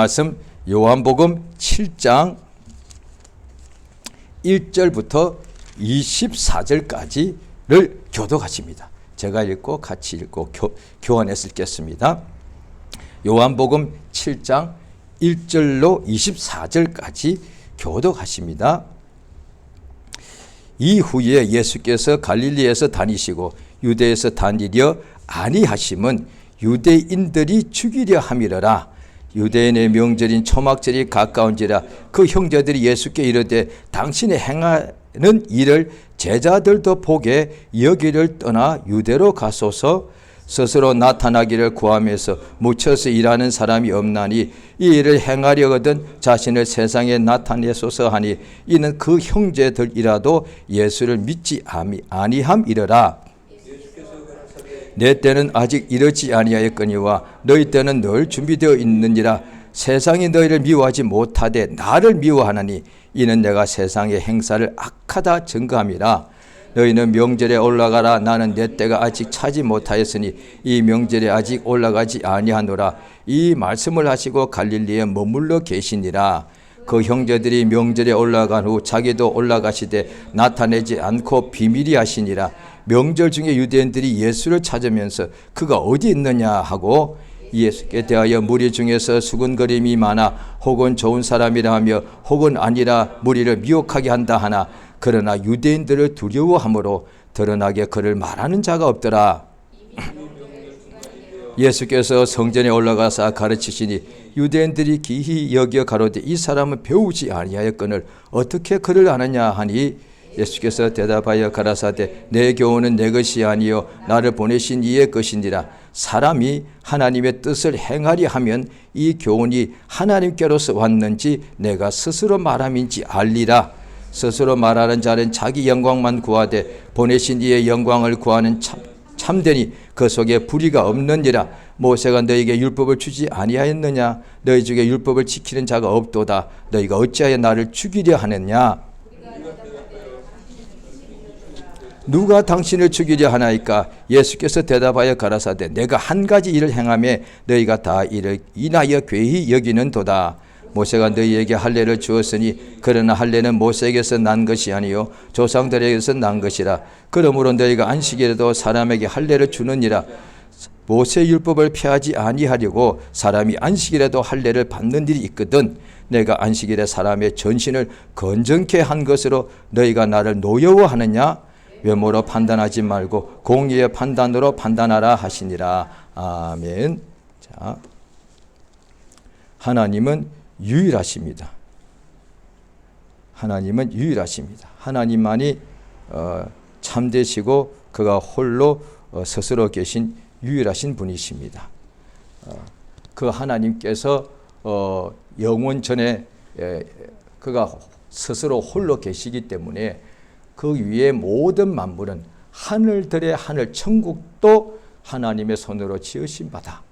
말씀 요한복음 7장 1절부터 24절까지를 교독하십니다. 제가 읽고 같이 읽고 교환해서 읽겠습니다. 요한복음 7장 1절로 24절까지 교독하십니다. 이후에 예수께서 갈릴리에서 다니시고 유대에서 다니려 아니하심은 유대인들이 죽이려 함이러라. 유대인의 명절인 초막절이 가까운지라 그 형제들이 예수께 이르되 당신이 행하는 일을 제자들도 보게 여기를 떠나 유대로 가소서. 스스로 나타나기를 구하면서 묻혀서 일하는 사람이 없나니 이 일을 행하려거든 자신을 세상에 나타내소서 하니 이는 그 형제들이라도 예수를 믿지 아니함이러라. 내 때는 아직 이르지 아니하였거니와 너희 때는 늘 준비되어 있느니라. 세상이 너희를 미워하지 못하되 나를 미워하나니 이는 내가 세상의 행사를 악하다 증거함이라. 너희는 명절에 올라가라. 나는 내 때가 아직 차지 못하였으니 이 명절에 아직 올라가지 아니하노라. 이 말씀을 하시고 갈릴리에 머물러 계시니라. 그 형제들이 명절에 올라간 후 자기도 올라가시되 나타내지 않고 비밀히 하시니라. 명절 중에 유대인들이 예수를 찾으면서 그가 어디 있느냐 하고 예수께 대하여 무리 중에서 수군거림이 많아 혹은 좋은 사람이라 하며 혹은 아니라 무리를 미혹하게 한다 하나 그러나 유대인들을 두려워함으로 드러나게 그를 말하는 자가 없더라. 예수께서 성전에 올라가사 가르치시니 유대인들이 기히 여겨 가로되 이 사람은 배우지 아니하였거늘 어떻게 그를 아느냐 하니 예수께서 대답하여 가라사대 내 교훈은 내 것이 아니요 나를 보내신 이의 것이니라. 사람이 하나님의 뜻을 행하리 하면 이 교훈이 하나님께로서 왔는지 내가 스스로 말함인지 알리라. 스스로 말하는 자는 자기 영광만 구하되 보내신 이의 영광을 구하는 참되니 그 속에 불의가 없느니라. 모세가 너희에게 율법을 주지 아니하였느냐? 너희 중에 율법을 지키는 자가 없도다. 너희가 어찌하여 나를 죽이려 하느냐? 누가 당신을 죽이려 하나이까? 예수께서 대답하여 가라사대 내가 한 가지 일을 행하며 너희가 다 이를 인하여 괴히 여기는도다. 모세가 너희에게 할례를 주었으니 그러나 할례는 모세에게서 난 것이 아니요 조상들에게서 난 것이라. 그러므로 너희가 안식일에도 사람에게 할례를 주느니라. 모세 율법을 폐하지 아니하려고 사람이 안식일에도 할례를 받는 일이 있거든. 내가 안식일에 사람의 전신을 건전케 한 것으로 너희가 나를 노여워하느냐? 외모로 판단하지 말고 공의의 판단으로 판단하라 하시니라. 아멘. 자, 하나님은 유일하십니다. 하나님은 유일하십니다. 하나님만이 참되시고 그가 홀로 스스로 계신 유일하신 분이십니다. 그 하나님께서 영원 전에 그가 스스로 홀로 계시기 때문에 그 위에 모든 만물은 하늘들의 하늘 천국도 하나님의 손으로 지으신 바다.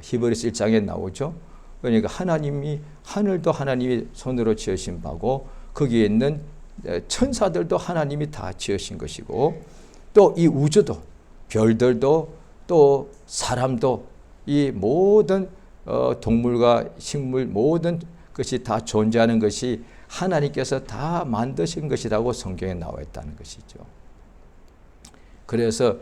히브리서 1장에 나오죠. 그러니까 하나님이 하늘도 하나님이 손으로 지으신 바고 거기에 있는 천사들도 하나님이 다 지으신 것이고 또 이 우주도 별들도 또 사람도 이 모든 동물과 식물 모든 것이 다 존재하는 것이 하나님께서 다 만드신 것이라고 성경에 나와 있다는 것이죠. 그래서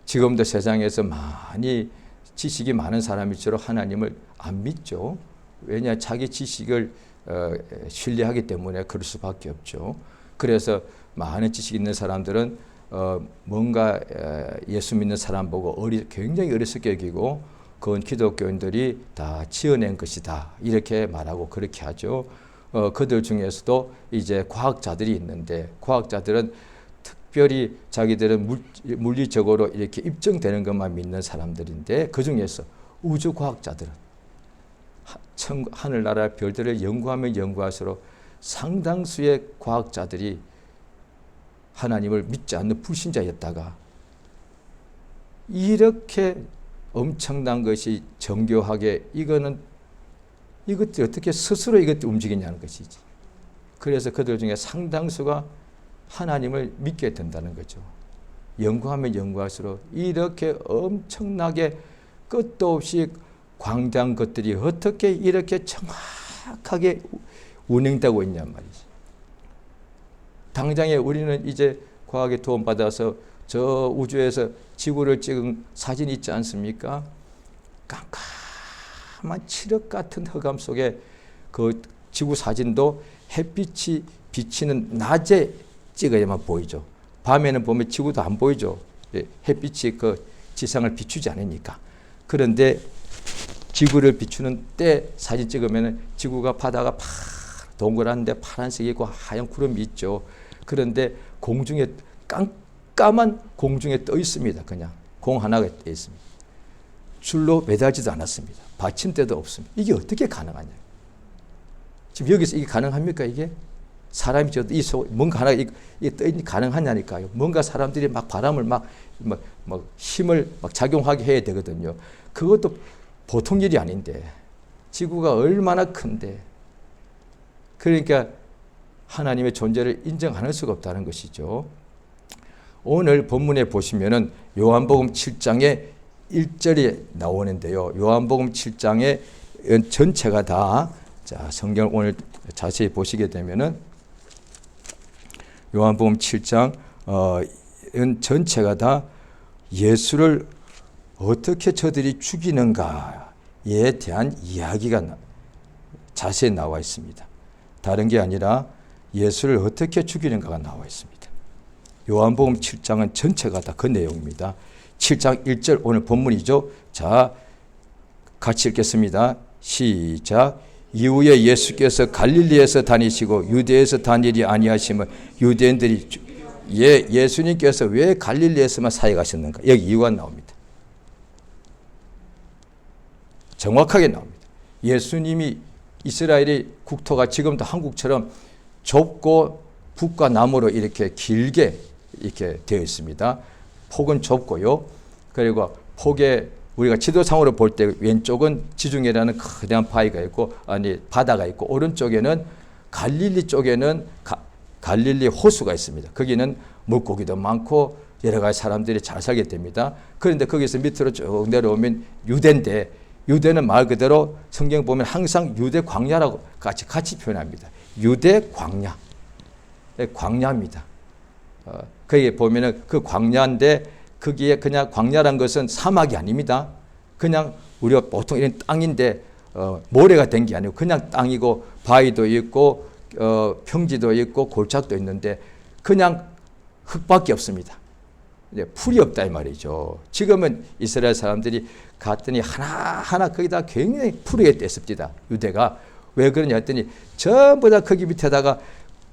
지금도 세상에서 많이 지식이 많은 사람일수록 하나님을 안 믿죠. 왜냐? 자기 지식을 신뢰하기 때문에 그럴 수밖에 없죠. 그래서 많은 지식 있는 사람들은 뭔가 예수 믿는 사람 보고 굉장히 어리석게 여기고 그건 기독교인들이 다 지어낸 것이다 이렇게 말하고 그렇게 하죠. 그들 중에서도 이제 과학자들이 있는데 과학자들은 특별히 자기들은 물리적으로 이렇게 입증되는 것만 믿는 사람들인데 그 중에서 우주 과학자들은 하늘나라 별들을 연구하면 연구할수록 상당수의 과학자들이 하나님을 믿지 않는 불신자였다가 이렇게 엄청난 것이 정교하게 이것들이 어떻게 스스로 이것들이 움직이냐는 것이지. 그래서 그들 중에 상당수가 하나님을 믿게 된다는 거죠. 연구하면 연구할수록 이렇게 엄청나게 끝도 없이 광대한 것들이 어떻게 이렇게 정확하게 운행되고 있냔 말이지. 당장에 우리는 이제 과학의 도움 받아서 저 우주에서 지구를 찍은 사진 있지 않습니까? 깜깜한 칠흑 같은 흑암 속에 그 지구 사진도 햇빛이 비치는 낮에 찍어야만 보이죠. 밤에는 보면 지구도 안 보이죠. 햇빛이 그 지상을 비추지 않으니까. 그런데 지구를 비추는 때 사진 찍으면 지구가 바다가 동그란데 파란색이고 하얀 구름이 있죠. 그런데 공중에 깜깜한 공중에 떠 있습니다. 그냥 공 하나가 떠 있습니다. 줄로 매달지도 않았습니다. 받침대도 없습니다. 이게 어떻게 가능하냐? 지금 여기서 이게 가능합니까? 이게 사람이 저도 이 속 뭔가 하나 이게 떠 있니 가능하냐니까요. 뭔가 사람들이 막 바람을 막 힘을 막 작용하게 해야 되거든요. 그것도 보통 일이 아닌데 지구가 얼마나 큰데 그러니까 하나님의 존재를 인정할 수가 없다는 것이죠. 오늘 본문에 보시면은 요한복음 7장의 1절이 나오는데요. 요한복음 7장의 전체가 다 자, 성경을 오늘 자세히 보시게 되면은 요한복음 7장 전체가 다 예수를 어떻게 저들이 죽이는가에 대한 이야기가 자세히 나와 있습니다. 다른 게 아니라 예수를 어떻게 죽이는가가 나와 있습니다. 요한복음 7장은 전체가 다 그 내용입니다. 7장 1절 오늘 본문이죠. 자, 같이 읽겠습니다. 시작. 이후에 예수께서 갈릴리에서 다니시고 유대에서 다니리 아니하심은 유대인들이 예수님께서 왜 갈릴리에서만 사역하셨는가? 여기 이유가 나옵니다. 정확하게 나옵니다. 예수님이 이스라엘의 국토가 지금도 한국처럼 좁고 북과 남으로 이렇게 길게 이렇게 되어 있습니다. 폭은 좁고요. 그리고 폭에 우리가 지도상으로 볼 때 왼쪽은 지중해라는 거대한 바위가 있고 바다가 있고 오른쪽에는 갈릴리 쪽에는 갈릴리 호수가 있습니다. 거기는 물고기도 많고 여러 가지 사람들이 잘 살게 됩니다. 그런데 거기서 밑으로 쭉 내려오면 유대인데 유대는 말 그대로 성경 보면 항상 유대 광야라고 같이 표현합니다. 유대 광야. 광야입니다. 거기에 보면은 그 광야인데 거기에 그냥 광야란 것은 사막이 아닙니다. 그냥 우리가 보통 이런 땅인데 모래가 된 게 아니고 그냥 땅이고 바위도 있고 평지도 있고 골짜기도 있는데 그냥 흙밖에 없습니다. 풀이 없다 이 말이죠. 지금은 이스라엘 사람들이 갔더니 하나하나 거기다 굉장히 푸르게 뗐습니다. 유대가. 왜 그러냐 했더니 전부 다 거기 밑에다가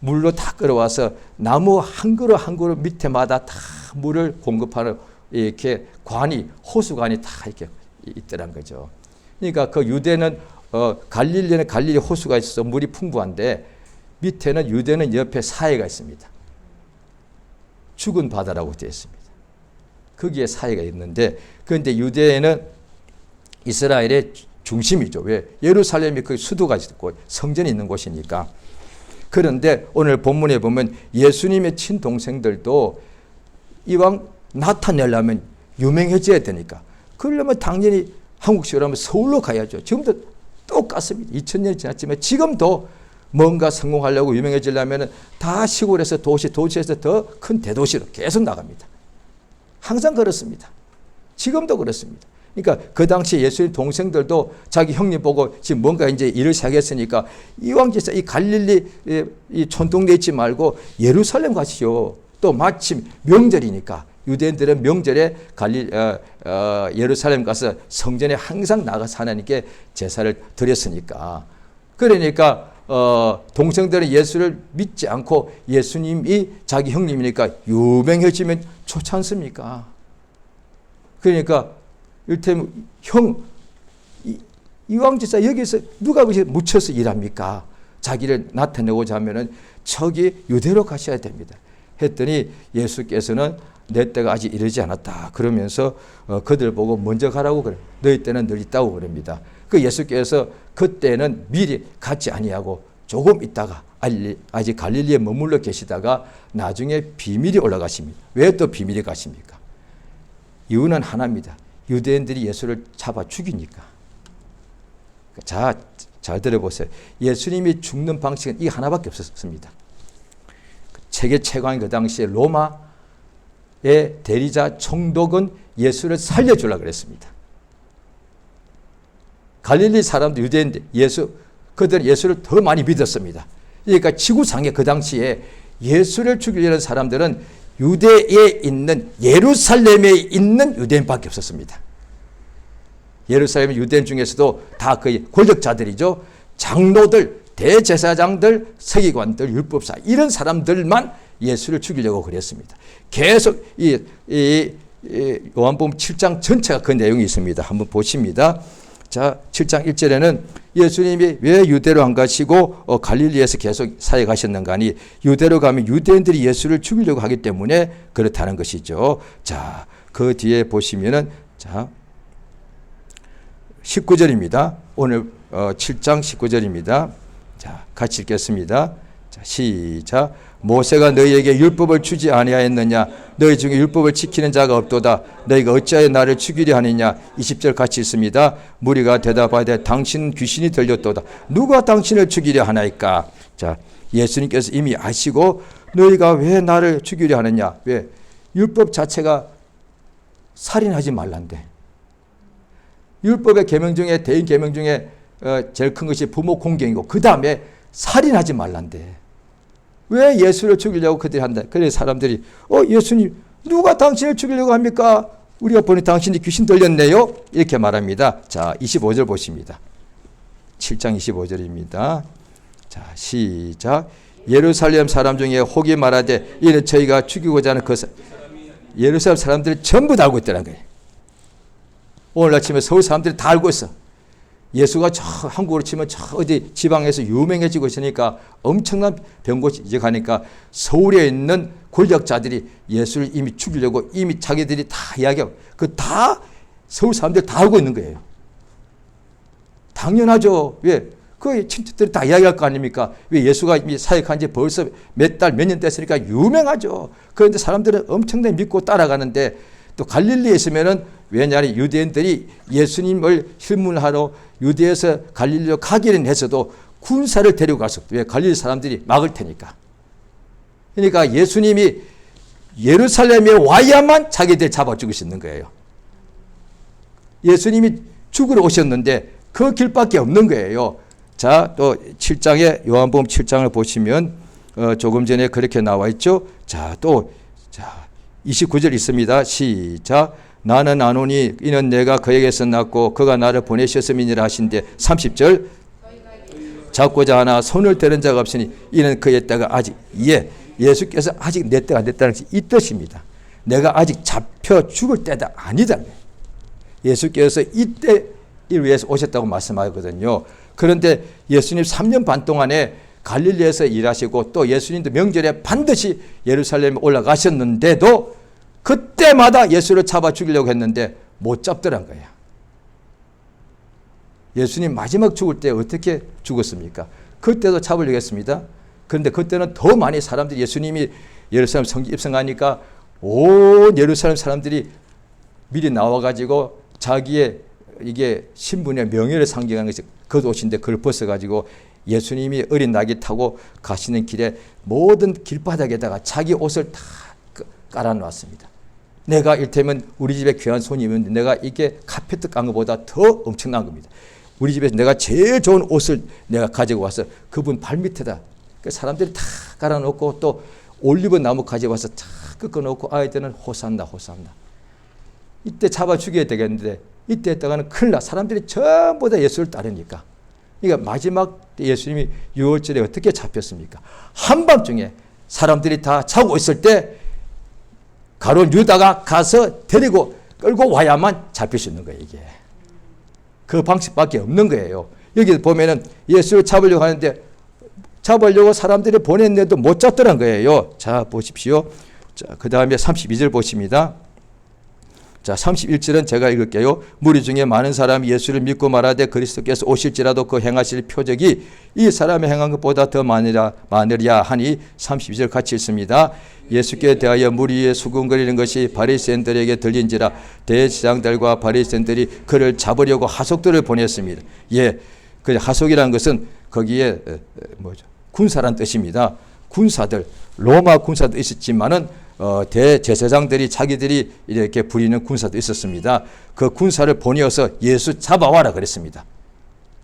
물로 다 끌어와서 나무 한 그루 한 그루 밑에마다 다 물을 공급하는 이렇게 관이 호수관이 다 이렇게 있더란 거죠. 그러니까 그 유대는 갈릴리는 갈릴리 호수가 있어서 물이 풍부한데 밑에는 유대는 옆에 사해가 있습니다. 죽은 바다라고 되어 있습니다. 거기에 사해가 있는데 그런데 유대에는 이스라엘의 중심이죠. 왜? 예루살렘이 그 수도가 있고 성전이 있는 곳이니까. 그런데 오늘 본문에 보면 예수님의 친동생들도 이왕 나타내려면 유명해져야 되니까 그러려면 당연히 한국식으로 하면 서울로 가야죠. 지금도 똑같습니다. 2000년이 지났지만 지금도 뭔가 성공하려고 유명해지려면 다 시골에서 도시에서 더 큰 대도시로 계속 나갑니다. 항상 그렇습니다. 지금도 그렇습니다. 그러니까 그 당시 예수님 동생들도 자기 형님 보고 지금 뭔가 이제 일을 시작했으니까 이왕 진짜 이 갈릴리 이 촌동네 있지 말고 예루살렘 가시오. 또 마침 명절이니까 유대인들은 명절에 예루살렘 가서 성전에 항상 나가서 하나님께 제사를 드렸으니까 그러니까 동생들은 예수를 믿지 않고 예수님이 자기 형님이니까 유명해지면 좋지 않습니까? 그러니까 이를테면 이왕 지사 여기서 누가 묻혀서 일합니까? 자기를 나타내고자 하면은 저기 유대로 가셔야 됩니다. 했더니 예수께서는 내 때가 아직 이르지 않았다. 그러면서 그들 보고 먼저 가라고 그래. 너희 때는 늘 있다고 그럽니다. 그 예수께서 그때는 미리 같이 아니하고 조금 있다가 아직 갈릴리에 머물러 계시다가 나중에 비밀이 올라가십니다. 왜 또 비밀이 가십니까? 이유는 하나입니다. 유대인들이 예수를 잡아 죽이니까. 자, 잘 들어보세요. 예수님이 죽는 방식은 이 하나밖에 없었습니다. 세계 최강의 그 당시에 로마의 대리자 총독은 예수를 살려주려고 그랬습니다. 갈릴리 사람들, 유대인들, 그들은 예수를 더 많이 믿었습니다. 그러니까 지구상에 그 당시에 예수를 죽이려는 사람들은 유대에 있는, 예루살렘에 있는 유대인밖에 없었습니다. 예루살렘 유대인 중에서도 다 거의 권력자들이죠. 장로들, 대제사장들, 서기관들, 율법사, 이런 사람들만 예수를 죽이려고 그랬습니다. 계속 요한복음 7장 전체가 그 내용이 있습니다. 한번 보십니다. 자, 7장 1절에는 예수님이 왜 유대로 안 가시고 갈릴리에서 계속 사역하셨는가 하니, 유대로 가면 유대인들이 예수를 죽이려고 하기 때문에 그렇다는 것이죠. 자, 그 뒤에 보시면은, 자, 19절입니다. 오늘 7장 19절입니다. 자, 같이 읽겠습니다. 자, 시작. 모세가 너희에게 율법을 주지 아니하였느냐? 너희 중에 율법을 지키는 자가 없도다. 너희가 어찌하여 나를 죽이려 하느냐? 20절 같이 있습니다. 무리가 대답하되 당신은 귀신이 들렸도다. 누가 당신을 죽이려 하나이까? 자, 예수님께서 이미 아시고 너희가 왜 나를 죽이려 하느냐? 왜? 율법 자체가 살인하지 말란데. 율법의 계명 중에, 대인 계명 중에 제일 큰 것이 부모 공경이고, 그 다음에 살인하지 말란데. 왜 예수를 죽이려고 그들이 한다? 그래서 사람들이 예수님 누가 당신을 죽이려고 합니까? 우리가 보니 당신이 귀신 들렸네요. 이렇게 말합니다. 자, 25절 보십니다. 7장 25절입니다. 자, 시작. 예루살렘 사람 중에 혹이 말하되 이는 저희가 죽이고자 하는 예루살렘 사람들이 전부 다 알고 있다는 거예요. 오늘 아침에 서울 사람들이 다 알고 있어. 예수가 저 한국으로 치면 저 어디 지방에서 유명해지고 있으니까 엄청난 병고치 이제 가니까 서울에 있는 권력자들이 예수를 이미 죽이려고 이미 자기들이 다 이야기하고, 그 다 서울 사람들 다 알고 있는 거예요. 당연하죠. 왜? 그 친척들이 다 이야기할 거 아닙니까? 왜? 예수가 이미 사역한 지 벌써 몇 달, 몇 년 됐으니까 유명하죠. 그런데 사람들은 엄청나게 믿고 따라가는데, 또 갈릴리에 있으면은, 왜냐하면 유대인들이 예수님을 실문하러 유대에서 갈릴리로 가기는 했어도 군사를 데리고 가서, 왜? 갈릴리 사람들이 막을 테니까. 그러니까 예수님이 예루살렘에 와야만 자기들 잡아 죽일 수 있는 거예요. 예수님이 죽으러 오셨는데 그 길밖에 없는 거예요. 자, 또 7장에 요한복음 7장을 보시면 조금 전에 그렇게 나와 있죠. 자, 또 29절 있습니다. 시작. 나는 아노니 이는 내가 그에게서 났고 그가 나를 보내셨음이니라 하신데, 30절. 잡고자 하나 손을 대는 자가 없으니 이는 그의 때가 아직, 예수께서 아직 내 때가 안 됐다는 것이 이 뜻입니다. 내가 아직 잡혀 죽을 때가 아니다. 예수께서 이때를 위해서 오셨다고 말씀하거든요. 그런데 예수님 3년 반 동안에 갈릴리에서 일하시고, 또 예수님도 명절에 반드시 예루살렘에 올라가셨는데도 그때마다 예수를 잡아 죽이려고 했는데 못 잡더란 거예요. 예수님 마지막 죽을 때 어떻게 죽었습니까? 그때도 잡으려고 했습니다. 그런데 그때는 더 많이 사람들이, 예수님이 예루살렘 성지 입성하니까 온 예루살렘 사람들이 미리 나와가지고 자기의 이게 신분의 명예를 상징하는 것이 겉옷인데 그걸 벗어가지고 예수님이 어린 낙이 타고 가시는 길에 모든 길바닥에다가 자기 옷을 다 깔아놓았습니다. 내가 일테면 우리 집에 귀한 손님은 내가 이게 카페트 깐 것보다 더 엄청난 겁니다. 우리 집에서 내가 제일 좋은 옷을 내가 가지고 와서 그분 발밑에다 사람들이 다 깔아놓고, 또 올리브 나무 가져와서 다 꺾어놓고 아이들은 호산나 호산나. 이때 잡아 죽여야 되겠는데 이때 했다가는 큰일 나. 사람들이 전부 다 예수를 따르니까. 그러니까 마지막 때 예수님이 6월절에 어떻게 잡혔습니까? 한밤중에 사람들이 다 자고 있을 때 가룟 유다가 가서 데리고 끌고 와야만 잡힐 수 있는 거예요. 이게 그 방식밖에 없는 거예요. 여기 보면은 예수를 잡으려고 하는데, 잡으려고 사람들이 보냈는데도 못 잡더란 거예요. 자, 보십시오. 자, 그 다음에 32절 보십니다. 자, 31절은 제가 읽을게요. 무리 중에 많은 사람이 예수를 믿고 말하되 그리스도께서 오실지라도 그 행하실 표적이 이 사람의 행한 것보다 더 많으랴 하니, 32절 같이 읽습니다. 예수께 대하여 무리에 수군거리는 것이 바리새인들에게 들린지라 대제사장들과 바리새인들이 그를 잡으려고 하속들을 보냈습니다. 그 하속이라는 것은 거기에 뭐죠? 군사란 뜻입니다. 군사들, 로마 군사도 있었지만은 대제사장들이 자기들이 이렇게 부리는 군사도 있었습니다. 그 군사를 보내어서 예수 잡아와라 그랬습니다.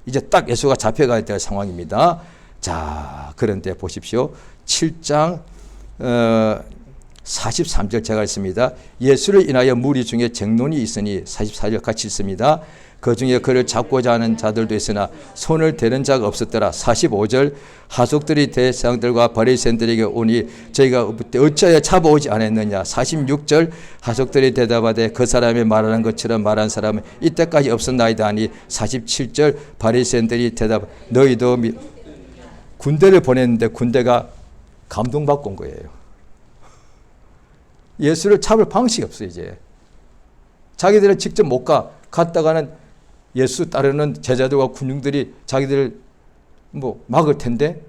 이제 딱 예수가 잡혀가야 될 상황입니다. 자, 그런데 보십시오. 7장 43절 제가 읽습니다. 예수를 인하여 무리 중에 쟁론이 있으니 44절 같이 읽습니다. 그 중에 그를 잡고자 하는 자들도 있으나 손을 대는 자가 없었더라. 45절 하속들이 대제사장들과 바리새인들에게 오니 저희가 어찌하여 잡아오지 않았느냐. 46절 하속들이 대답하되 그 사람이 말하는 것처럼 말한 사람은 이때까지 없었나이다 하니 47절 바리새인들이 대답 너희도 군대를 보냈는데 군대가 감동받고 온 거예요. 예수를 잡을 방식이 없어요. 이제 자기들은 직접 못 갔다가는 예수 따르는 제자들과 군중들이 자기들을 막을 텐데,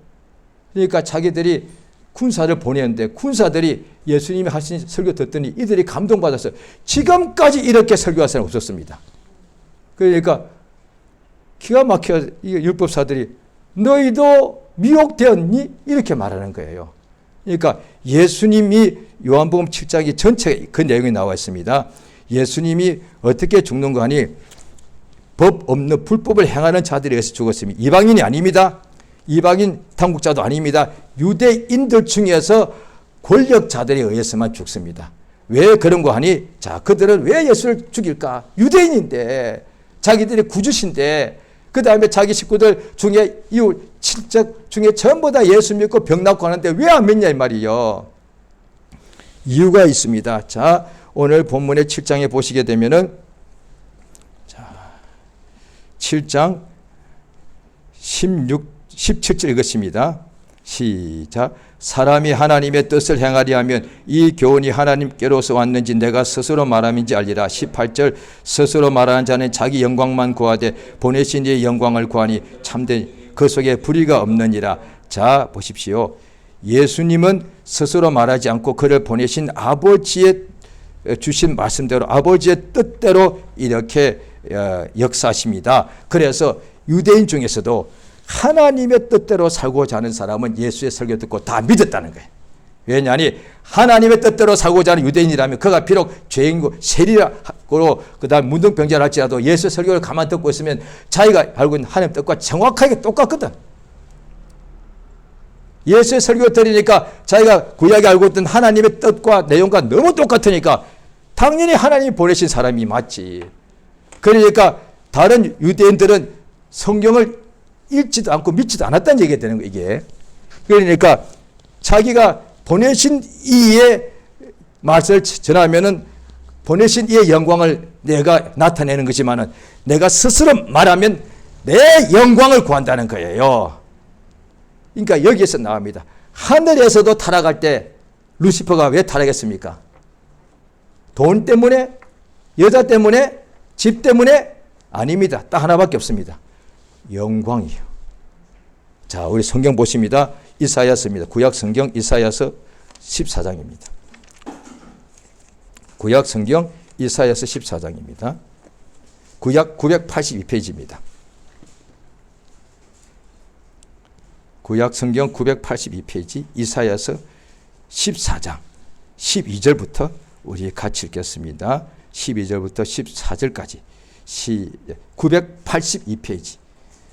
그러니까 자기들이 군사를 보내는데 군사들이 예수님이 하신 설교 듣더니 이들이 감동받았어요. 지금까지 이렇게 설교할 사람 없었습니다. 그러니까 기가 막혀 이 율법사들이 너희도 미혹되었니? 이렇게 말하는 거예요. 그러니까 예수님이 요한복음 7장이 전체 그 내용이 나와 있습니다. 예수님이 어떻게 죽는 거 하니 법 없는 불법을 행하는 자들에 의해서 죽었습니다. 이방인이 아닙니다. 이방인 당국자도 아닙니다. 유대인들 중에서 권력자들에 의해서만 죽습니다. 왜 그런 거 하니? 자, 그들은 왜 예수를 죽일까? 유대인인데, 자기들이 구주신데, 그 다음에 자기 식구들 중에 이웃 친척 중에 전부 다 예수 믿고 병 낫고 하는데 왜 안 믿냐 이 말이요. 이유가 있습니다. 자, 오늘 본문의 7장에 보시게 되면은 7장 17절 읽었습니다. 시작. 사람이 하나님의 뜻을 행하려 하면 이 교훈이 하나님께로서 왔는지 내가 스스로 말함인지 알리라. 18절 스스로 말하는 자는 자기 영광만 구하되 보내신 이의 영광을 구하니 참된 그 속에 불의가 없느니라. 자, 보십시오. 예수님은 스스로 말하지 않고 그를 보내신 아버지의 주신 말씀대로 아버지의 뜻대로 이렇게 역사하십니다. 그래서 유대인 중에서도 하나님의 뜻대로 살고자 하는 사람은 예수의 설교 듣고 다 믿었다는 거예요. 왜냐하니 하나님의 뜻대로 살고자 하는 유대인이라면 그가 비록 죄인고 세리라고 그다음 문둥병자를 할지라도 예수의 설교를 가만 듣고 있으면 자기가 알고 있는 하나님의 뜻과 정확하게 똑같거든. 예수의 설교를 들으니까 자기가 구약에 알고 있던 하나님의 뜻과 내용과 너무 똑같으니까 당연히 하나님이 보내신 사람이 맞지. 그러니까 다른 유대인들은 성경을 읽지도 않고 믿지도 않았다는 얘기가 되는 거예요. 이게. 그러니까 자기가 보내신 이의 말씀을 전하면은 보내신 이의 영광을 내가 나타내는 거지만은 내가 스스로 말하면 내 영광을 구한다는 거예요. 그러니까 여기에서 나옵니다. 하늘에서도 타락할 때 루시퍼가 왜 타락했습니까? 돈 때문에? 여자 때문에? 집 때문에? 아닙니다. 딱 하나밖에 없습니다. 영광이요. 자, 우리 성경 보십니다. 이사야서입니다. 구약 성경 이사야서 14장입니다. 구약 성경 이사야서 14장입니다. 구약 982페이지입니다. 구약 성경 982페이지 이사야서 14장 12절부터 우리 같이 읽겠습니다. 12절부터 14절까지 982페이지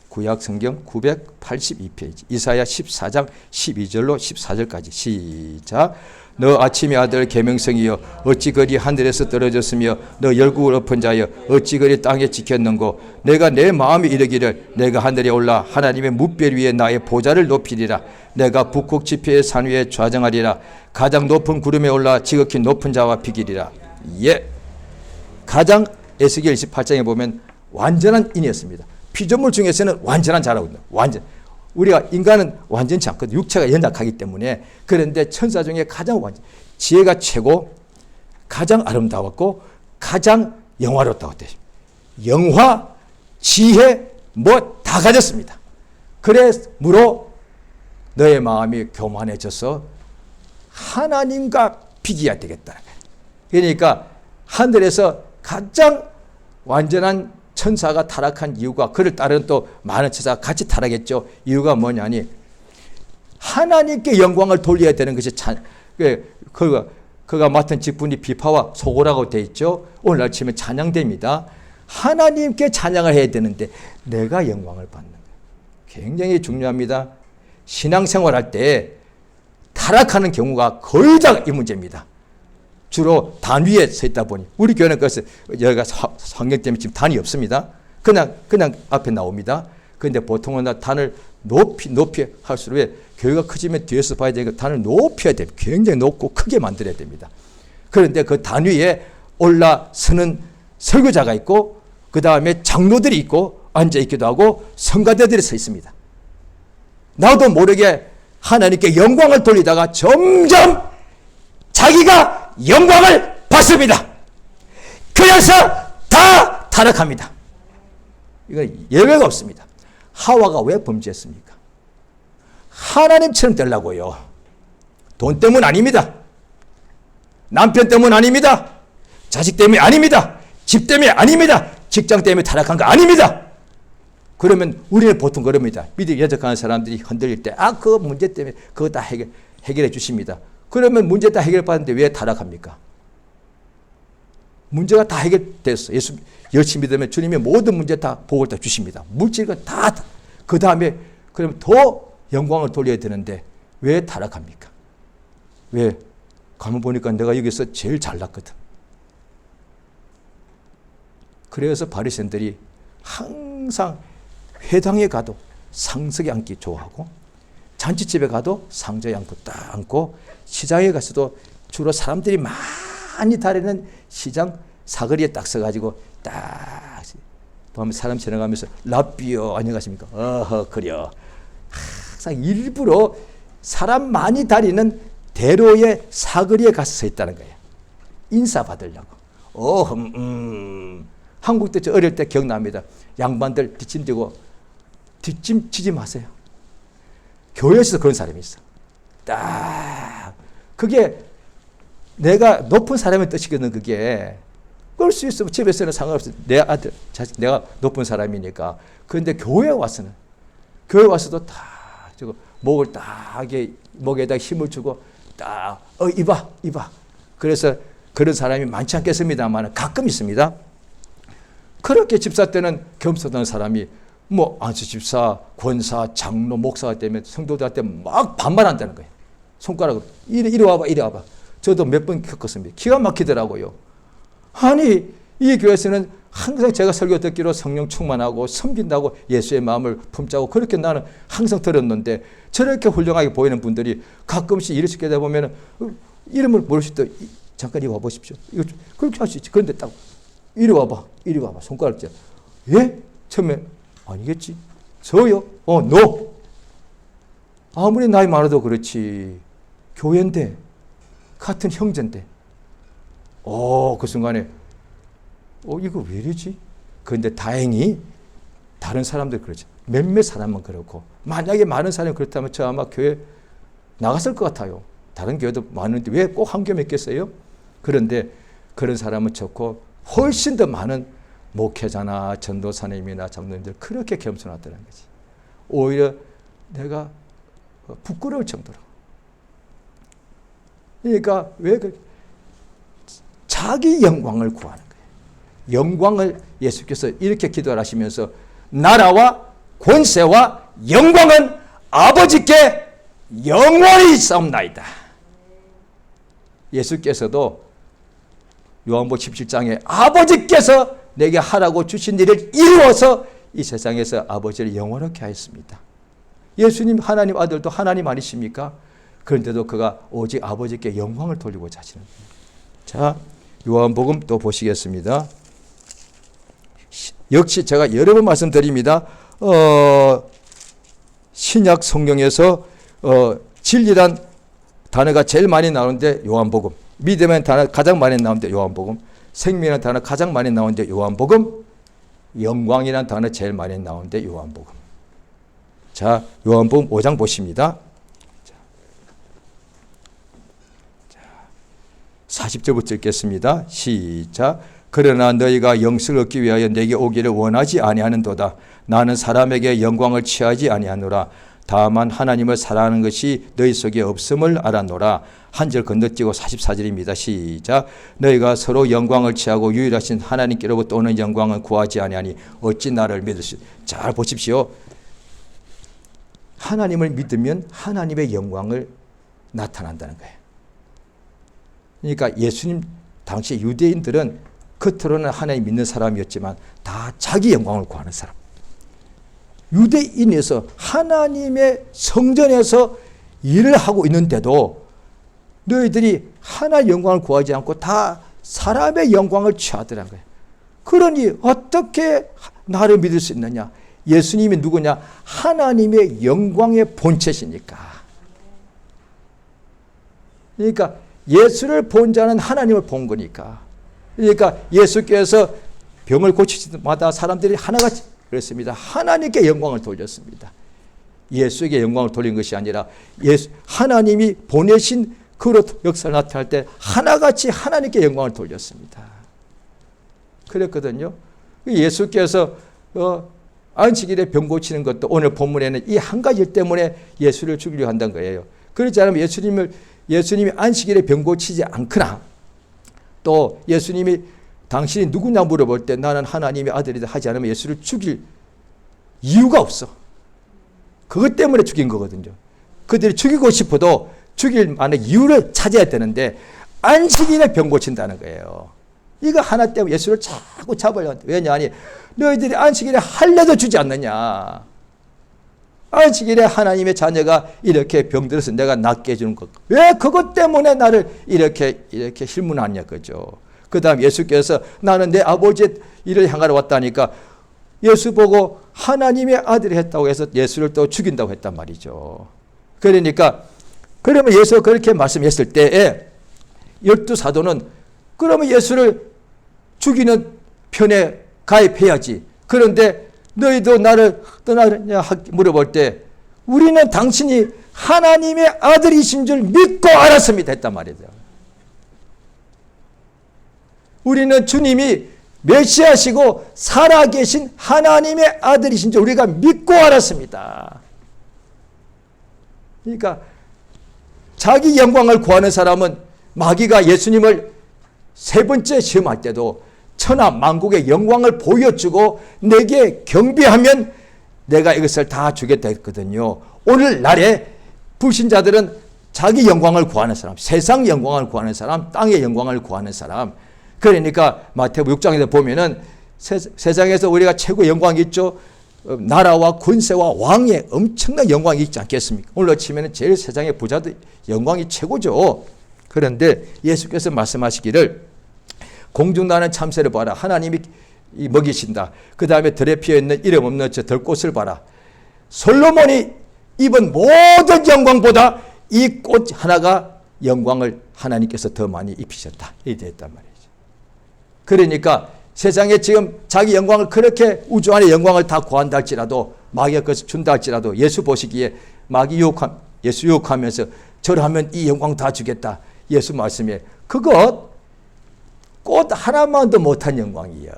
구약 성경 982페이지 이사야 14장 12절로 14절까지 시작. 너 아침의 아들 계명성이여 어찌 그리 하늘에서 떨어졌으며 너 열국을 엎은 자여 어찌 그리 땅에 지켰는고 내가 내 마음에 이르기를 내가 하늘에 올라 하나님의 뭇별 위에 나의 보좌를 높이리라. 내가 북극 지폐의 산 위에 좌정하리라. 가장 높은 구름에 올라 지극히 높은 자와 비기리라. 예, 가장 에스겔 28장에 보면 완전한 인이었습니다. 피조물 중에서는 완전한 자라고 있다. 완전. 우리가 인간은 완전치 않거든. 육체가 연약하기 때문에. 그런데 천사 중에 가장 완전. 지혜가 최고, 가장 아름다웠고, 가장 영화롭다고 했대요. 영화, 지혜, 뭐 다 가졌습니다. 그러므로 너의 마음이 교만해져서 하나님과 비교해야 되겠다는 거예요. 그러니까 하늘에서 가장 완전한 천사가 타락한 이유가, 그를 따르는 또 많은 천사가 같이 타락했죠. 이유가 뭐냐니, 하나님께 영광을 돌려야 되는 것이 그가 맡은 직분이 비파와 소고라고 되어 있죠. 오늘날 치면 찬양대입니다. 하나님께 찬양을 해야 되는데 내가 영광을 받는 거예요. 굉장히 중요합니다. 신앙생활할 때 타락하는 경우가 거의 다 이 문제입니다. 주로 단 위에 서 있다 보니, 우리 교회는 그래서 여기가 환경 때문에 지금 단이 없습니다. 그냥 앞에 나옵니다. 그런데 보통은 단을 높이 할수록, 교회가 커지면 뒤에서 봐야 되니까 단을 높여야 됩니다. 굉장히 높고 크게 만들어야 됩니다. 그런데 그 단 위에 올라서는 설교자가 있고, 그 다음에 장로들이 있고, 앉아있기도 하고, 성가대들이 서 있습니다. 나도 모르게 하나님께 영광을 돌리다가 점점 자기가 영광을 받습니다. 그래서 다 타락합니다. 이건 예외가 없습니다. 하와가 왜 범죄했습니까? 하나님처럼 되려고요. 돈 때문 아닙니다. 남편 때문 아닙니다. 자식 때문에 아닙니다. 집 때문에 아닙니다. 직장 때문에 타락한 거 아닙니다. 그러면 우리는 보통 그럽니다. 믿음이 여적하는 사람들이 흔들릴 때, 그 문제 때문에 그거 다 해결해 주십니다. 그러면 문제 다 해결받는데 왜 타락합니까? 문제가 다 해결됐어. 예수 열심히 믿으면 주님이 모든 문제 다 복을 다 주십니다. 물질은 다. 그 다음에 그러면 더 영광을 돌려야 되는데 왜 타락합니까? 왜? 가만 보니까 내가 여기서 제일 잘났거든. 그래서 바리새인들이 항상 회당에 가도 상석에 앉기 좋아하고, 잔치집에 가도 상자에 앉고 딱 앉고, 시장에 가서도 주로 사람들이 많이 다니는 시장 사거리에 딱 서가지고 딱 보면 사람 지나가면서 라비오 안녕하십니까? 그래요. 항상 일부러 사람 많이 다니는 대로의 사거리에 가서 서 있다는 거예요. 인사 받으려고. 한국 때 저 어릴 때 기억납니다. 양반들 뒷짐 지고 뒷짐 지지 마세요. 교회에서 그런 사람이 있어. 딱 그게 내가 높은 사람의 뜻이거든. 그게 그럴 수 있어. 집에서는 상관없어. 내 아들 자식 내가 높은 사람이니까. 그런데 교회에 와서도 다 저거 목을 딱 목에다 힘을 주고 딱 이봐. 그래서 그런 사람이 많지 않겠습니다만 가끔 있습니다. 그렇게 집사 때는 겸손한 사람이 안수 집사, 권사, 장로, 목사가 되면 성도들한테 막 반발한다는 거예요. 손가락으로 이리 와봐. 저도 몇 번 겪었습니다. 기가 막히더라고요. 아니 이 교회에서는 항상 제가 설교 듣기로 성령 충만하고 섬긴다고 예수의 마음을 품자고 그렇게 나는 항상 들었는데, 저렇게 훌륭하게 보이는 분들이 가끔씩 일을 시키다 보면 이름을 모를 수도 잠깐 이리 와보십시오. 이거 그렇게 할 수 있지. 그런데 딱 이리 와봐. 손가락 째. 예? 처음에 아니겠지. 저요? 너. 아무리 나이 많아도 그렇지. 교회인데, 같은 형제인데. 그 순간에 이거 왜 이러지? 그런데 다행히 다른 사람들 그러지. 몇몇 사람은 그렇고, 만약에 많은 사람이 그렇다면 저 아마 교회 나갔을 것 같아요. 다른 교회도 많은데 왜 꼭 한 교회 맺겠어요? 그런데 그런 사람은 좋고, 훨씬 더 많은 목회자나 전도사님이나 장로님들 그렇게 겸손하다는 거지. 오히려 내가 부끄러울 정도로. 그러니까 왜 자기 영광을 구하는 거예요. 영광을 예수께서 이렇게 기도를 하시면서 나라와 권세와 영광은 아버지께 영원히 있사옵나이다. 예수께서도 요한복음 17장에 아버지께서 내게 하라고 주신 일을 이루어서 이 세상에서 아버지를 영원하게 하였습니다. 예수님 하나님 아들도 하나님 아니십니까? 그런데도 그가 오직 아버지께 영광을 돌리고자 하시는 겁니다. 자, 요한복음 또 보시겠습니다. 역시 제가 여러 번 말씀드립니다. 신약 성경에서 진리란 단어가 제일 많이 나오는데 요한복음, 믿음이라는 단어 가장 많이 나오는데 요한복음, 생명이라는 단어 가장 많이 나오는데 요한복음, 영광이라는 단어 제일 많이 나오는데 요한복음. 자, 요한복음 5장 보십니다. 40절부터 읽겠습니다. 시작. 그러나 너희가 영생을 얻기 위하여 내게 오기를 원하지 아니하는도다. 나는 사람에게 영광을 취하지 아니하노라. 다만 하나님을 사랑하는 것이 너희 속에 없음을 알았노라. 한 절 건너뛰고 44절입니다. 시작. 너희가 서로 영광을 취하고 유일하신 하나님께로부터 오는 영광을 구하지 아니하니 어찌 나를 믿을 수. 잘 보십시오. 하나님을 믿으면 하나님의 영광을 나타난다는 거예요. 그러니까 예수님 당시 유대인들은 겉으로는 하나님 믿는 사람이었지만 다 자기 영광을 구하는 사람. 유대인에서 하나님의 성전에서 일을 하고 있는데도 너희들이 하나님의 영광을 구하지 않고 다 사람의 영광을 취하더라는 거예요. 그러니 어떻게 나를 믿을 수 있느냐? 예수님이 누구냐? 하나님의 영광의 본체시니까. 그러니까 예수를 본 자는 하나님을 본 거니까. 그러니까 예수께서 병을 고치실 때마다 사람들이 하나같이 그랬습니다. 하나님께 영광을 돌렸습니다. 예수에게 영광을 돌린 것이 아니라 하나님이 보내신 그로 역사를 나타날 때 하나같이 하나님께 영광을 돌렸습니다. 그랬거든요. 예수께서 안식일에 병 고치는 것도 오늘 본문에는 이 한 가지 때문에 예수를 죽이려 한다는 거예요. 그렇지 않으면 예수님이 안식일에 병 고치지 않거나 또 예수님이 당신이 누구냐 물어볼 때 나는 하나님의 아들이다 하지 않으면 예수를 죽일 이유가 없어. 그것 때문에 죽인 거거든요. 그들이 죽이고 싶어도 죽일 만한 이유를 찾아야 되는데 안식일에 병 고친다는 거예요. 이거 하나 때문에 예수를 자꾸 잡으려고. 왜냐하니 너희들이 안식일에 할례도 주지 않느냐. 안식일에 하나님의 자녀가 이렇게 병들어서 내가 낫게 해주는 것. 왜 그것 때문에 나를 이렇게 실문하냐 그죠. 그 다음 예수께서 나는 내 아버지의 일을 향하러 왔다니까 예수 보고 하나님의 아들이 했다고 해서 예수를 또 죽인다고 했단 말이죠. 그러니까 그러면 예수가 그렇게 말씀했을 때에 12사도는 그러면 예수를 죽이는 편에 가입해야지. 그런데 너희도 나를 떠나느냐 물어볼 때 우리는 당신이 하나님의 아들이신 줄 믿고 알았습니다 했단 말이죠. 우리는 주님이 메시아시고 살아계신 하나님의 아들이신 줄 우리가 믿고 알았습니다. 그러니까 자기 영광을 구하는 사람은 마귀가 예수님을 세 번째 시험할 때도 천하 만국의 영광을 보여주고 내게 경배하면 내가 이것을 다 주겠다 했거든요. 오늘날에 불신자들은 자기 영광을 구하는 사람, 세상 영광을 구하는 사람, 땅의 영광을 구하는 사람. 그러니까 마태복음 6장에서 보면은 세상에서 우리가 최고 영광이 있죠. 나라와 권세와 왕의 엄청난 영광이 있지 않겠습니까? 오늘로 치면 제일 세상의 부자들 영광이 최고죠. 그런데 예수께서 말씀하시기를 공중나는 참새를 봐라. 하나님이 먹이신다. 그 다음에 들에 피어있는 이름 없는 저 들꽃을 봐라. 솔로몬이 입은 모든 영광보다 이 꽃 하나가 영광을 하나님께서 더 많이 입히셨다. 이렇게 했단 말이죠. 그러니까 세상에 지금 자기 영광을 그렇게 우주 안의 영광을 다 구한다 할지라도 마귀가 그것을 준다 할지라도 예수 보시기에 마귀 예수 유혹하면서 절하면 이 영광 다 주겠다. 예수 말씀에 그것 꽃 하나만도 못한 영광이야.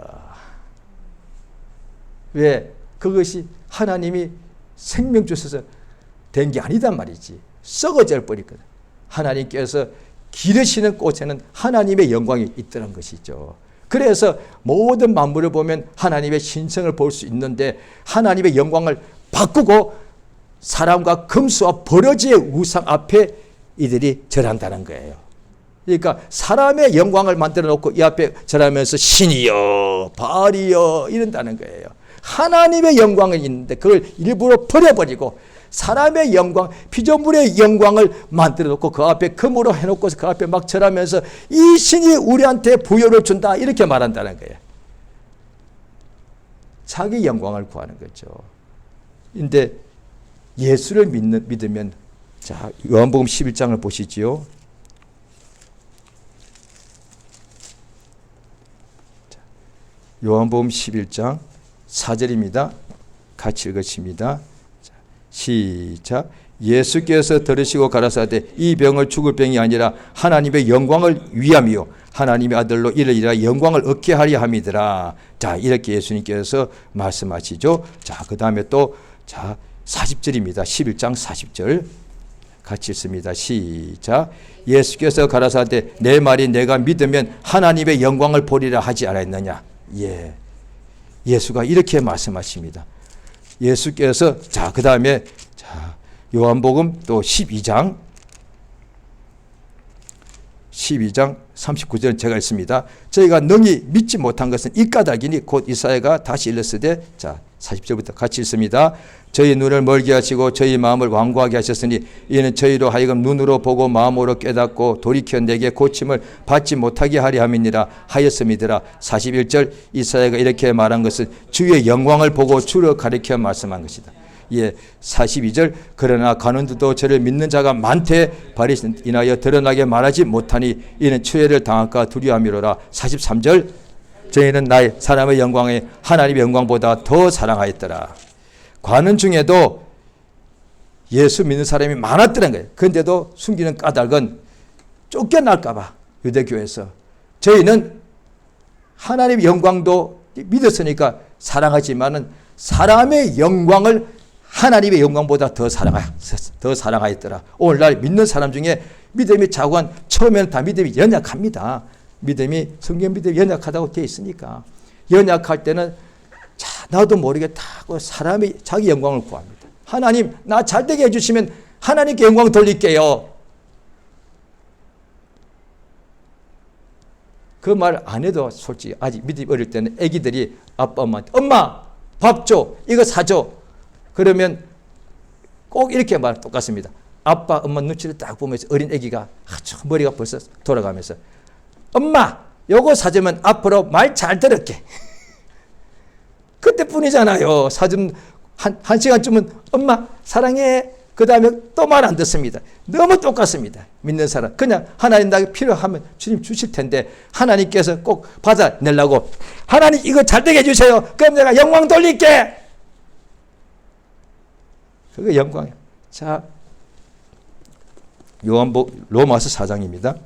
왜? 그것이 하나님이 생명 주셔서 된 게 아니단 말이지. 썩어져 버리거든. 하나님께서 기르시는 꽃에는 하나님의 영광이 있다는 것이죠. 그래서 모든 만물을 보면 하나님의 신성을 볼 수 있는데 하나님의 영광을 바꾸고 사람과 금수와 버러지의 우상 앞에 이들이 절한다는 거예요. 그러니까 사람의 영광을 만들어 놓고 이 앞에 절하면서 신이여 바알이여 이런다는 거예요. 하나님의 영광이 있는데 그걸 일부러 버려버리고 사람의 영광, 피조물의 영광을 만들어 놓고 그 앞에 금으로 해놓고 그 앞에 막 절하면서 이 신이 우리한테 부여를 준다 이렇게 말한다는 거예요. 자기 영광을 구하는 거죠. 근데 예수를 믿으면 자 요한복음 11장을 보시지요. 요한복음 11장 4절입니다. 같이 읽으십니다. 시작. 예수께서 들으시고 가라사대 이 병을 죽을 병이 아니라 하나님의 영광을 위함이요 하나님의 아들로 이르리라 영광을 얻게 하려 함이더라. 자, 이렇게 예수님께서 말씀하시죠. 자, 그 다음에 또, 자, 40절입니다. 11장 40절. 같이 읽습니다. 시작. 예수께서 가라사대 내 말이 내가 믿으면 하나님의 영광을 보리라 하지 않았느냐. 예. 예수가 이렇게 말씀하십니다. 예수께서, 자, 그 다음에, 자, 요한복음 또 12장 39절 제가 읽습니다. 저희가 능히 믿지 못한 것은 이 까닭이니 곧 이사야가 다시 일렀으되, 자 40절부터 같이 읽습니다. 저희 눈을 멀게 하시고 저희 마음을 완고하게 하셨으니 이는 저희로 하여금 눈으로 보고 마음으로 깨닫고 돌이켜 내게 고침을 받지 못하게 하려 함이니라 하였음이더라. 41절 이사야가 이렇게 말한 것은 주의 영광을 보고 주를 가리켜 말씀한 것이다. 예, 42절 그러나 가는도도 저를 믿는 자가 많되 발이 인하여 드러나게 말하지 못하니 이는 추회를 당할까 두려움이로라. 43절 저희는 나의 사람의 영광에 하나님의 영광보다 더 사랑하였더라. 관원 중에도 예수 믿는 사람이 많았다는 거예요. 그런데도 숨기는 까닭은 쫓겨날까 봐 유대교에서 저희는 하나님의 영광도 믿었으니까 사랑하지만은 사람의 영광을 하나님의 영광보다 더 사랑하였더라. 오늘날 믿는 사람 중에 믿음이 자고한 처음에는 다 믿음이 연약합니다. 믿음이 성경 믿음이 연약하다고 되어 있으니까 연약할 때는 자 나도 모르게 다 사람이 자기 영광을 구합니다. 하나님 나 잘되게 해주시면 하나님께 영광 돌릴게요. 그 말 안 해도 솔직히 아직 믿음이 어릴 때는 애기들이 아빠 엄마한테 엄마 밥 줘 이거 사줘 그러면 꼭 이렇게 말 똑같습니다. 아빠 엄마 눈치를 딱 보면서 어린 애기가 아주 머리가 벌써 돌아가면서 엄마 요거 사주면 앞으로 말 잘 들을게. 그때뿐이잖아요. 사주면 한 시간쯤은 엄마 사랑해. 그 다음에 또 말 안 듣습니다. 너무 똑같습니다. 믿는 사람. 그냥 하나님 나에게 필요하면 주님 주실 텐데 하나님께서 꼭 받아내려고 하나님 이거 잘되게 해주세요. 그럼 내가 영광 돌릴게. 그게 영광이에요. 자, 로마서 4장입니다.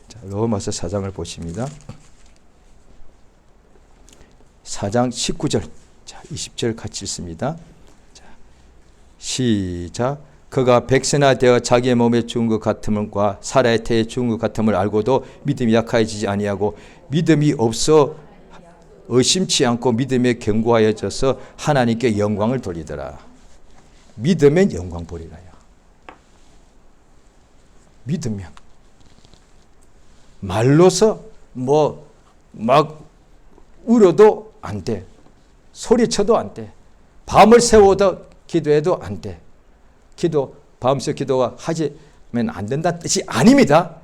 자, 로마서 4장을 보십니다. 4장 19절, 자, 20절 같이 읽습니다. 자, 시작. 그가 백세나 되어 자기의 몸에 죽은 것 같음과 사라의 태에 죽은 것 같음을 알고도 믿음이 약해지지 아니하고 믿음이 없어 의심치 않고 믿음에 견고하여져서 하나님께 영광을 돌리더라. 믿으면 영광 보리라요. 믿으면 말로서 뭐 막 울어도 안 돼. 소리쳐도 안 돼. 밤을 새워도 기도해도 안 돼. 밤새 기도가 하지면 안 된다는 뜻이 아닙니다.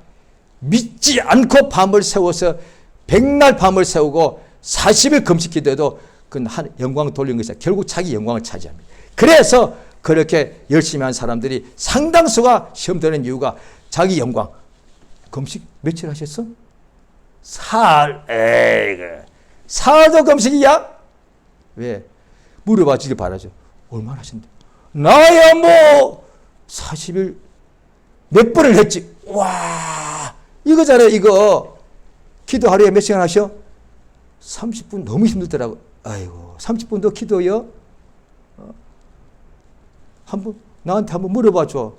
믿지 않고 밤을 새워서 백날 밤을 새우고 40일 금식 기도해도 그건 영광 돌리는 것이 결국 자기 영광을 차지합니다. 그래서 그렇게 열심히 한 사람들이 상당수가 시험 드는 이유가 자기 영광. 금식 며칠 하셨어? 사흘도 금식이야? 왜? 물어봐 주길 바라죠. 얼마나 하신대? 나야 뭐 40일 몇 번을 했지. 와 이거잖아요. 이거 기도 하루에 몇 시간 하셔? 30분 너무 힘들더라고. 아이고 30분도 기도요? 나한테 한번 물어봐 줘.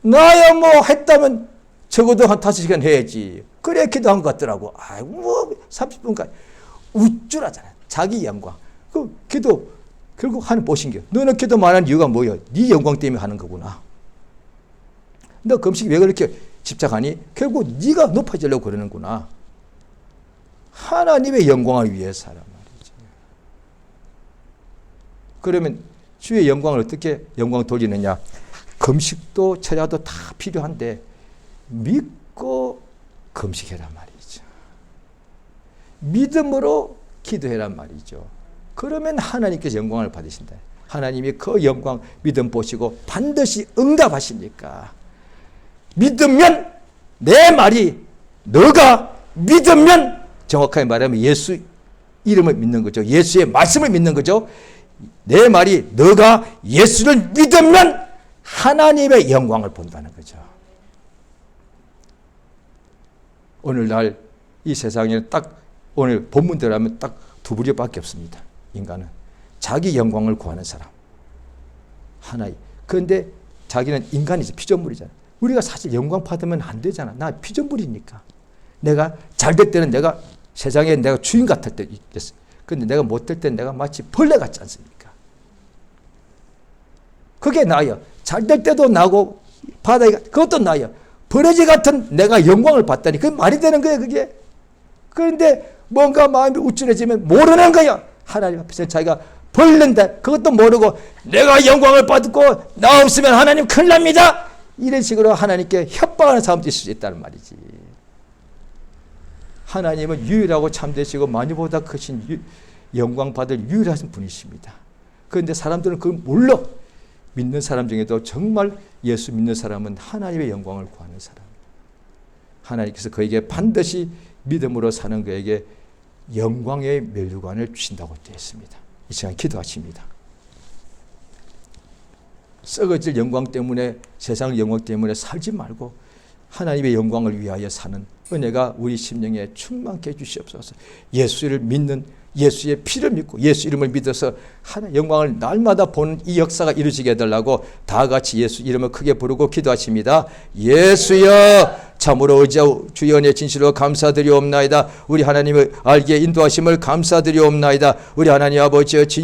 나야 뭐 했다면 적어도 한 5시간 해야지. 그래 기도한 것 같더라고. 아이고 뭐 30분까지 우쭐하잖아요. 자기 영광. 그 기도 결국 하는 보신겨. 너는 기도 말하는 이유가 뭐야? 네 영광 때문에 하는 거구나. 너 금식 왜 그렇게 집착하니? 결국 네가 높아지려고 그러는구나. 하나님의 영광을 위해서란 말이지. 그러면 주의 영광을 어떻게 영광 돌리느냐? 금식도 철야도 다 필요한데 믿고 금식해란 말이죠. 믿음으로 기도해란 말이죠. 그러면 하나님께서 영광을 받으신다. 하나님이 그 영광 믿음 보시고 반드시 응답하시니까 믿으면 내 말이 너가 믿으면 정확하게 말하면 예수 이름을 믿는 거죠. 예수의 말씀을 믿는 거죠. 내 말이 너가 예수를 믿으면 하나님의 영광을 본다는 거죠. 오늘날 이 세상에 딱 오늘 본문대로 하면 딱 두 부류밖에 없습니다. 인간은 자기 영광을 구하는 사람 하나의. 그런데 자기는 인간이지 피조물이잖아. 우리가 사실 영광 받으면 안 되잖아. 나 피조물이니까. 내가 잘 될 때는 내가 세상에 내가 주인 같을 때 있겠어. 그런데 내가 못 될 때는 내가 마치 벌레 같지 않습니까? 그게 나야. 잘 될 때도 나고 바다에 그것도 나야. 버러지 같은 내가 영광을 받다니 그게 말이 되는 거야 그게. 그런데 뭔가 마음이 우쭐해지면 모르는 거야. 하나님 앞에서 자기가 벌른다. 그것도 모르고 내가 영광을 받고 나 없으면 하나님 큰일 납니다. 이런 식으로 하나님께 협박하는 사람도 있을 수 있다는 말이지. 하나님은 유일하고 참되시고 만유보다 크신 영광 받을 유일하신 분이십니다. 그런데 사람들은 그걸 몰라. 믿는 사람 중에도 정말 예수 믿는 사람은 하나님의 영광을 구하는 사람. 하나님께서 그에게 반드시 믿음으로 사는 그에게 영광의 면류관을 주신다고 되어 있습니다. 이 시간 기도하십니다. 썩어질 영광 때문에 세상 영광 때문에 살지 말고 하나님의 영광을 위하여 사는 은혜가 우리 심령에 충만케 해주시옵소서. 예수를 믿는 예수의 피를 믿고 예수 이름을 믿어서 하나님의 영광을 날마다 보는 이 역사가 이루어지게 해달라고 다 같이 예수 이름을 크게 부르고 기도하십니다. 예수여 참으로 의지하고 주의 은혜 진실로 감사드리옵나이다. 우리 하나님을 알게 인도하심을 감사드리옵나이다. 우리 하나님 아버지여